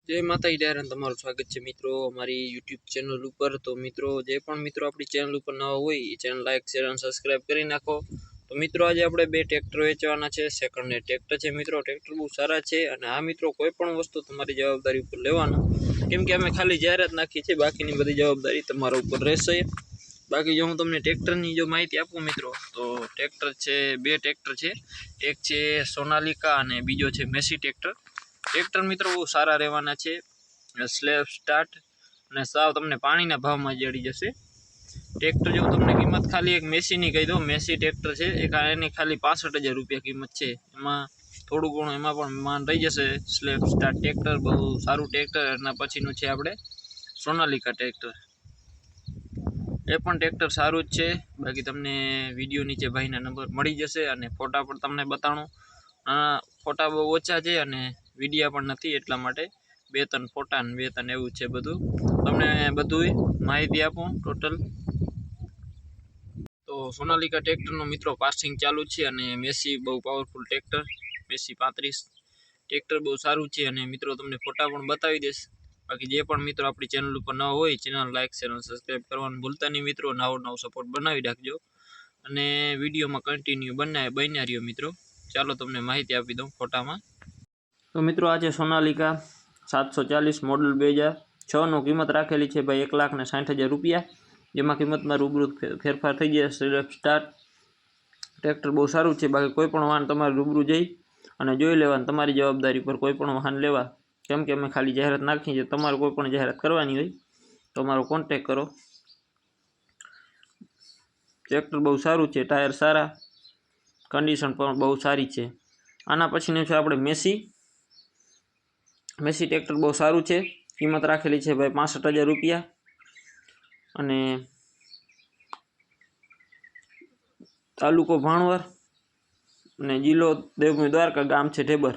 जय माता ડાયરાને તમારું સ્વાગત છે મિત્રો અમારી YouTube ચેનલ ઉપર। તો મિત્રો જે પણ મિત્રો આપણી ચેનલ ઉપર નવા હોય એ ચેનલ લાઈક શેર અને સબસ્ક્રાઇબ કરી નાખો। તો મિત્રો આજે આપણે બે ટ્રેક્ટર વેચવાના છે। સેકન્ડ હેન્ડ ટ્રેક્ટર છે મિત્રો, ટ્રેક્ટર બહુ સારા છે અને આ મિત્રો કોઈ પણ વસ્તુ તમારી જવાબદારી ઉપર લેવાનું, કેમ કે અમે ખાલી જાહેરાત નાખી છે, બાકીની બધી જવાબદારી તમારા ઉપર રહેશે। બાકી જો હું તમને ટ્રેક્ટરની જો માહિતી આપું મિત્રો, તો ટ્રેક્ટર છે, બે ટ્રેક્ટર છે, એક છે સોનાલિકા અને બીજો છે મેસી ટ્રેક્ટર। ટ્રેક્ટર મિત્રો બહુ સારા રહેવાના છે, સ્લેબ સ્ટાર્ટ અને સાવ તમને પાણીના ભાવમાં જડી જશે। ટ્રેક્ટર જો તમને કિંમત ખાલી એક મેસીની કહી દો, મેસી ટ્રેક્ટર છે એની ખાલી 65,000 રૂપિયા કિંમત છે। એમાં થોડું ઘણું એમાં પણ માન રહી જશે। સ્લેબ સ્ટાર્ટ ટ્રેક્ટર બહુ સારું ટ્રેક્ટર। એના પછીનું છે આપણે સોનાલિકા ટ્રેક્ટર, એ પણ ટ્રેક્ટર સારું જ છે। બાકી તમને વિડીયો નીચે ભાઈના નંબર મળી જશે અને ફોટા પણ તમને બતાણું। ફોટા બહુ ઓછા છે અને વિડીયા પણ નથી, એટલા માટે 2-3 ફોટા અને 2-3 એવું છે બધું। તમને બધું માહિતી આપું ટોટલ। તો સોનાલિકા ટ્રેક્ટરનો મિત્રો પાર્સિંગ ચાલુ છે અને મેસી બહુ પાવરફુલ ટ્રેક્ટર, મેસી 35 ટ્રેક્ટર બહુ સારું છે અને મિત્રો તમને ફોટા પણ બતાવી દઈશ। બાકી જે પણ મિત્રો આપણી ચેનલ ઉપર નવા હોય ચેનલ લાઈક શેર અને સબસ્ક્રાઈબ કરવાનું ભૂલતા નહીં મિત્રો। નવો સપોર્ટ બનાવી રાખજો અને વિડીયોમાં કન્ટિન્યુ બન્યા રહ્યો મિત્રો। ચાલો તમને માહિતી આપી દઉં ફોટામાં। તો મિત્રો આ છે સોનાલિકા 740 મોડલ 2006નું, કિંમત રાખેલી છે ભાઈ 1,60,000 રૂપિયા, જેમાં કિંમતમાં રૂબરૂ ફેરફાર થઈ ગયા। સ્લેબ સ્ટાર્ટ ટ્રેક્ટર બહુ સારું છે। બાકી કોઈ પણ વાહન તમારે રૂબરૂ જઈ અને જોઈ લેવાનું, તમારી જવાબદારી પર કોઈ પણ વાહન લેવા, કેમ કે અમે ખાલી જાહેરાત નાખી છે। તમારે કોઈ પણ જાહેરાત કરવાની હોય તો અમારો કોન્ટેક કરો। ટ્રેક્ટર બહુ સારું છે, ટાયર સારા, કન્ડિશન પણ બહુ સારી છે। આના પછીનું છે આપણે મેસી ટ્રેક્ટર બહુ સારું છે, કિંમત રાખેલી છે ભાઈ 65,000 રૂપિયા અને તાલુકો ભાણવર અને જિલ્લો દેવભૂમિ દ્વારકા, ગામ છે ઢેબર।